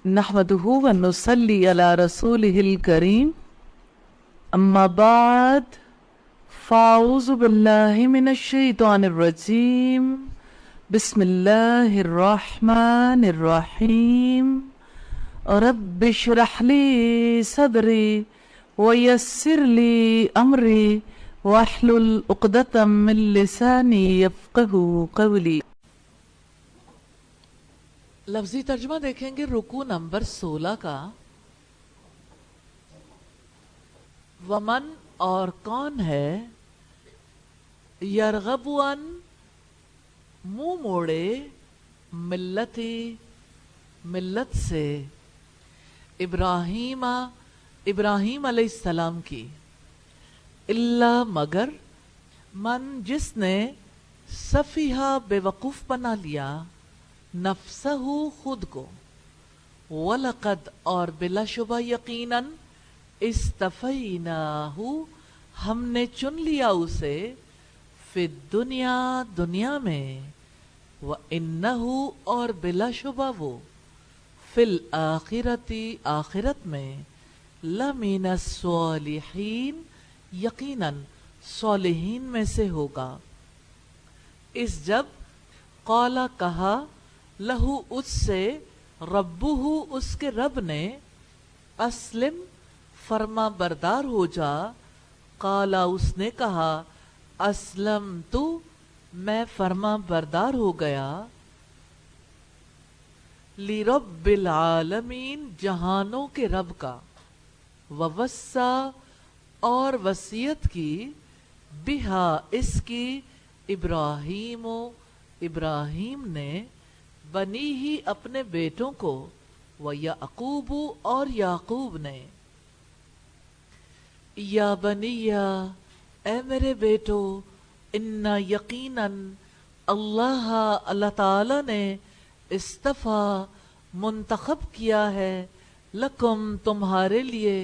نحمده ونصلي على رسوله الكريم أما بعد فأعوذ بالله من الشيطان الرجيم بسم الله الرحمن الرحيم رب اشرح لي صدري ويسر لي أمري واحلل عقدة من لساني يفقهوا قولي۔ لفظی ترجمہ دیکھیں گے رکوع نمبر 16 کا۔ ومن اور کون ہے یرغب عن منہ موڑے ملتی ملت سے ابراہیم علیہ السلام کی، اللہ مگر من جس نے سفیہا بے وقوف بنا لیا نفسہ خود کو، وَلَقَدْ اور بلا شبہ یقیناً استفیناہ ہم نے چن لیا اسے فی الدنیا دنیا میں، وَإِنَّهُ اور بلا شبہ وہ فی الآخرتی آخرت میں لَمِنَ الصالحین یقیناً صالحین میں سے ہوگا۔ اس جب قالا کہا لہو اس سے ربہ اس کے رب نے اسلم فرما بردار ہو جا، قالا اس نے کہا اسلم تو میں فرما بردار ہو گیا، لرب العالمین جہانوں کے رب کا، ووسا اور وصیت کی بہا اس کی ابراہیم نے بنی ہی اپنے بیٹوں کو، وَيَعْقُوبُ اور یعقوب نے، یا بنیا اے میرے بیٹو، اِنَّا یقیناً اللہ تعالی نے استفا منتخب کیا ہے لکم تمہارے لیے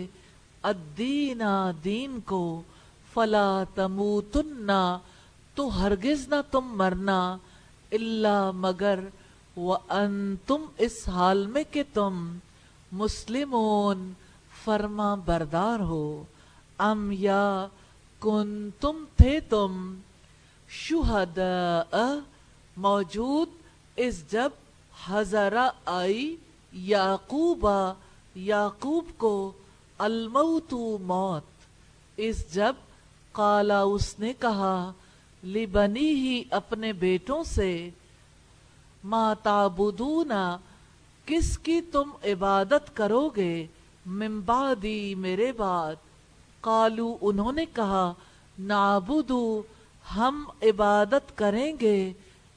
الدین دین کو، فلا تموتن تو ہرگز نہ تم مرنا، الا مگر وانتم اس حال میں کہ تم مسلمون فرما بردار ہو، ام یا کنتم تھے تم شہداء موجود اس جب حضر آئی یعقوب کو الموت موت، اس جب قالا اس نے کہا لبنی ہی اپنے بیٹوں سے ما تعبدون کس کی تم عبادت کرو گے من بعدی میرے بعد، قالو انہوں نے کہا نعبدو ہم عبادت کریں گے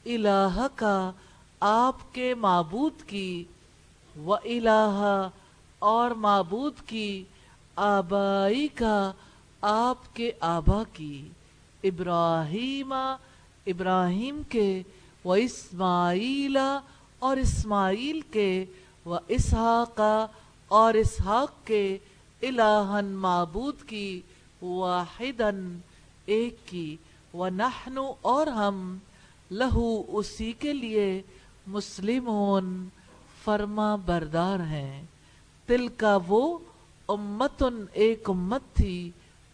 الہ کا آپ کے معبود کی، و الہ اور معبود کی آبائی کا آپ کے آبا کی، ابراہیم کے، و اسماعیل اور اسماعیل کے، و اسحاق اور اسحاق کے، الہن معبود کی، واحدن ایک کی، و نحن اور ہم لہو اسی کے لیے مسلمون فرما بردار ہیں، تل کا وہ امتن ایک امت تھی،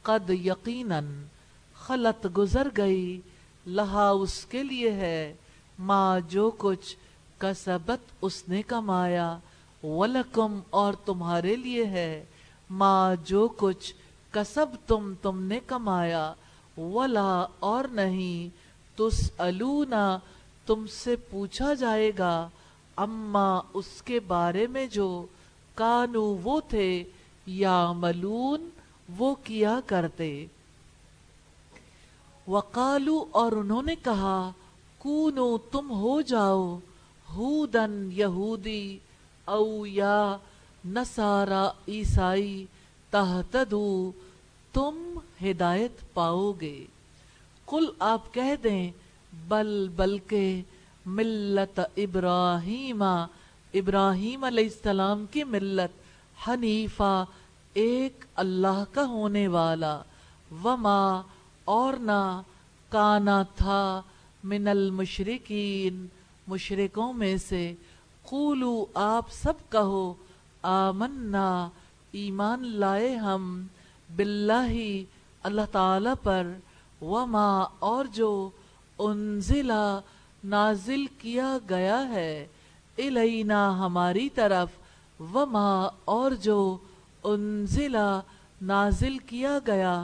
قد یقیناً خلط گزر گئی، لہا اس کے لیے ہے ما جو کچھ کسبت اس نے کمایا، ولکم اور تمہارے لیے ہے ما جو کچھ کسب تم نے کمایا، ولا اور نہیں تسألون تم سے پوچھا جائے گا، اما اس کے بارے میں جو کانو وہ تھے یعملون وہ کیا کرتے، وقالو اور انہوں نے کہا کونو تم ہو جاؤ ہودن یہودی او یا نصارا عیسائی، تہتدو تم ہدایت پاؤ گے، قل آپ کہہ دیں بلکہ ملت ابراہیم علیہ السلام کی ملت، حنیفہ ایک اللہ کا ہونے والا، وما اور نہ کانا تھا من المشرکین مشرکوں میں سے، قولو آپ سب کہو آمنا ایمان لائے ہم باللہ اللہ تعالی پر وما اور جو انزلا نازل کیا گیا ہے الینا ہماری طرف وما اور جو انزلا نازل کیا گیا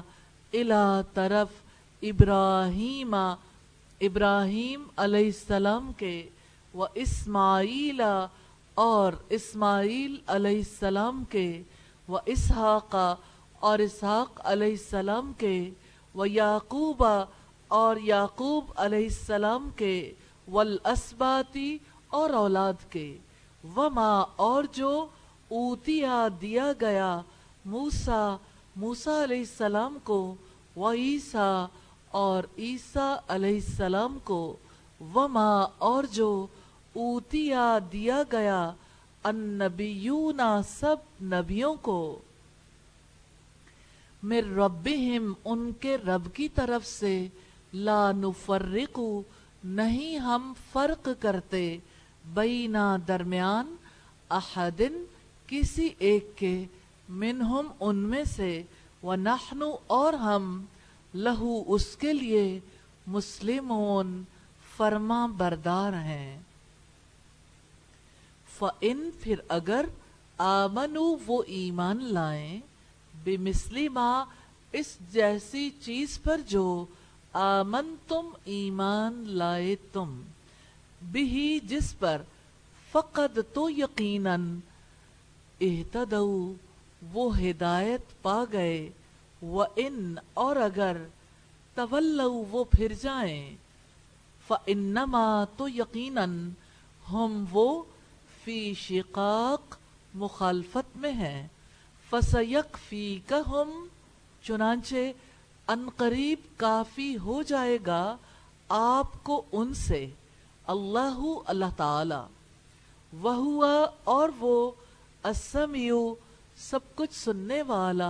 الا طرف ابراہیم ابراہیم علیہ السلام کے و اسماعیل اور اسماعیل علیہ السلام کے و اسحاق اور اسحاق علیہ السلام کے و یعقوب اور یعقوب علیہ السلام کے والاسباطی اور اولاد کے وما اور جو اوتیا دیا گیا موسیٰ موسیٰ علیہ السلام کو و عیسیٰ اور عیسیٰ علیہ السلام کو وما اور جو اوتیا دیا گیا النبیون سب نبیوں کو من ربہم ان کے رب کی طرف سے لا نفرق نہیں ہم فرق کرتے بینا درمیان احدن کسی ایک کے منہم ان میں سے ونحن اور ہم لہو اس کے لیے مسلمون فرما بردار ہیں فَإِن پھر اگر آمنوا وہ ایمان لائیں بمثل ما اس جیسی چیز پر جو آمن تم ایمان لائے تم بھی جس پر فقد تو یقیناً اہتدوا وہ ہدایت پا گئے وَإِن اور اگر تولوا وہ پھر جائیں فَإِنَّمَا تو یقیناً ہم وہ فی شقاق مخالفت میں ہیں فَسَيَكْفِيكَهُمْ چنانچہ عنقریب کافی ہو جائے گا آپ کو ان سے اللہ اللہ تعالی وَهُوَ اور وہ السمیع سب کچھ سننے والا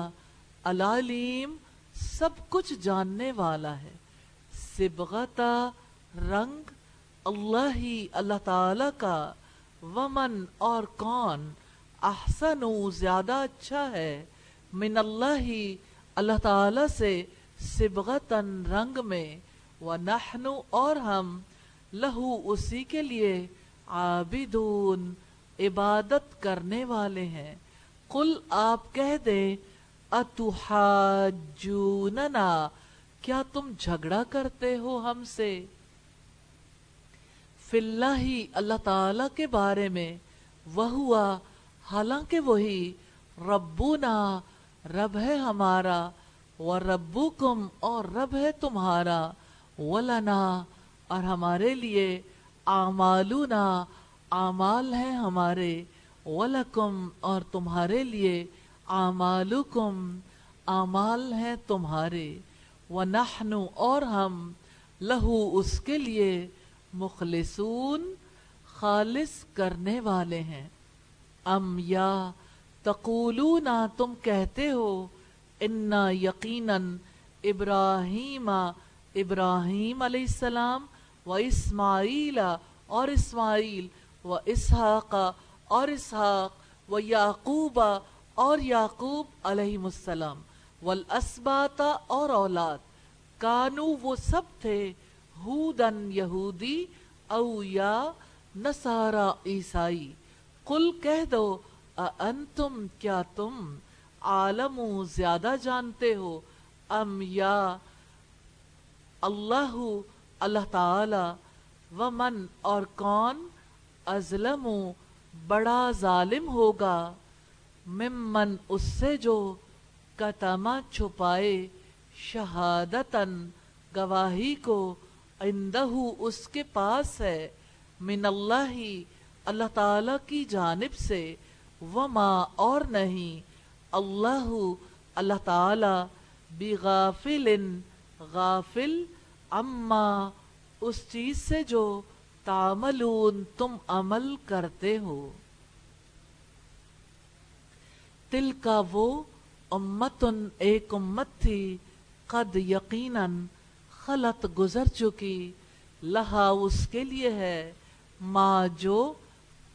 العلیم سب کچھ جاننے والا ہے صبغتا رنگ اللہ اللہ تعالی کا ومن اور کون احسن زیادہ اچھا ہے من اللہ اللہ تعالی سے صبغتاً رنگ میں ونحن اور ہم لہو اسی کے لیے عابدون عبادت کرنے والے ہیں قل آپ کہہ دیں اتحاجوننا کیا تم جھگڑا کرتے ہو ہم سے فی اللہ اللہ تعالی کے بارے میں وہوا حالانکہ وہی ربنا رب ہے ہمارا وربکم اور رب ہے تمہارا ولنا اور ہمارے لیے اعمالنا اعمال ہیں ہمارے ولکم اور تمہارے لیے اعمالکم اعمال ہیں تمہارے ونحن اور ہم لہو اس کے لیے مخلصون خالص کرنے والے ہیں ام یا تقولون تم کہتے ہو انا یقیناً ابراہیم ابراہیم علیہ السلام و اسماعیل اور اسماعیل و اسحاق اور اسحاق و یعقوب اور یعقوب علیہ السلام والاسباط اور اولاد کانو وہ سب تھے ہودن یہودی او یا نصارا عیسائی قل کہہ دو انتم کیا تم عالم زیادہ جانتے ہو ام یا اللہ اللہ تعالی ومن اور کون ازلم بڑا ظالم ہوگا ممن اس سے جو کتما چھپائے شہادتن گواہی کو عندہ اس کے پاس ہے من اللہ اللہ تعالی کی جانب سے وما اور نہیں اللہ اللہ تعالی بغافل غافل اما اس چیز سے جو تعملون تم عمل کرتے ہو تل کا وہ امتن ایک امت تھی قد یقیناً خلط گزر چکی لہا اس کے لیے ہے ما جو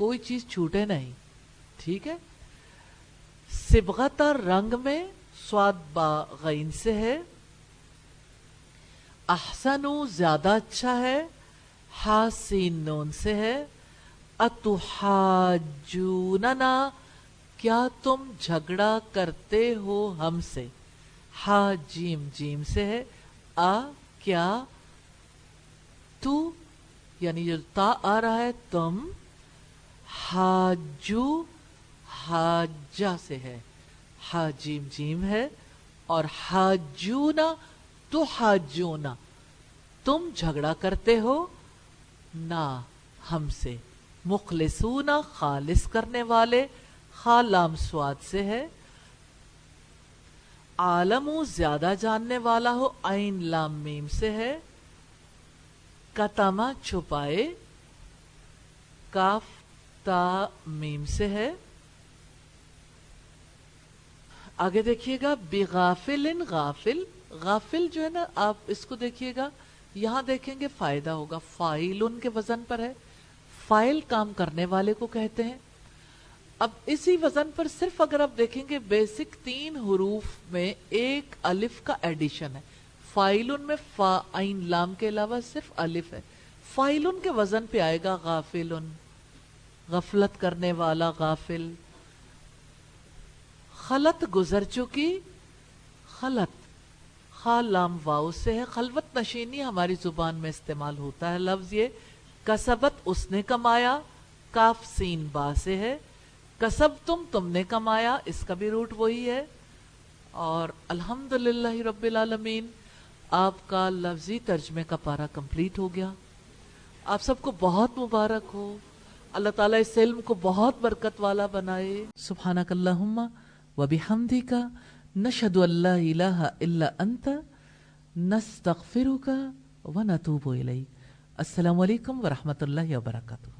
کوئی چیز چھوٹے نہیں. ٹھیک ہے. صبغت رنگ میں صاد با غین سے ہے. احسنو زیادہ اچھا ہے ہا سین نون سے ہے. اتحاجوننا کیا تم جھگڑا کرتے ہو ہم سے. ہا جیم جیم سے ہے. کیا تو یعنی جو تا آ رہا ہے تم. حاجو حاجہ سے ہے. ہا جیم جیم ہے. اور حاجونا تو حاجونا تم جھگڑا کرتے ہو نا ہم سے. مخلصونا خالص کرنے والے. خا لام سواد سے ہے. عالمو زیادہ جاننے والا ہو. عین لام میم سے ہے. کتما چھپائے. کاف تا میم سے ہے. آگے دیکھیے گا بغافل غافل. غافل جو ہے نا آپ اس کو دیکھیے گا یہاں دیکھیں گے فائدہ ہوگا. فائلن کے وزن پر ہے. فائل کام کرنے والے کو کہتے ہیں. اب اسی وزن پر صرف اگر آپ دیکھیں گے بیسک 3 حروف میں ایک الف کا ایڈیشن ہے. فائلن میں فا عین لام کے علاوہ صرف الف ہے. فائلن کے وزن پہ آئے گا غافلن. غفلت کرنے والا غافل. خلط گزر چکی. خلط خا لام واؤ سے ہے. خلوت نشینی ہماری زبان میں استعمال ہوتا ہے لفظ یہ. کسبت اس نے کمایا. کاف سین با سے ہے. کسب تم نے کمایا. اس کا بھی روٹ وہی ہے. اور الحمدللہ رب العالمین آپ کا لفظی ترجمے کا پارہ کمپلیٹ ہو گیا. آپ سب کو بہت مبارک ہو. اللہ تعالیٰ اس علم کو بہت برکت والا بنائے. سبحانک اللہم وبحمدک نشہد ان لا الہ الا انت نستغفرک ونتوب الیک. السلام علیکم ورحمۃ اللہ وبرکاتہ.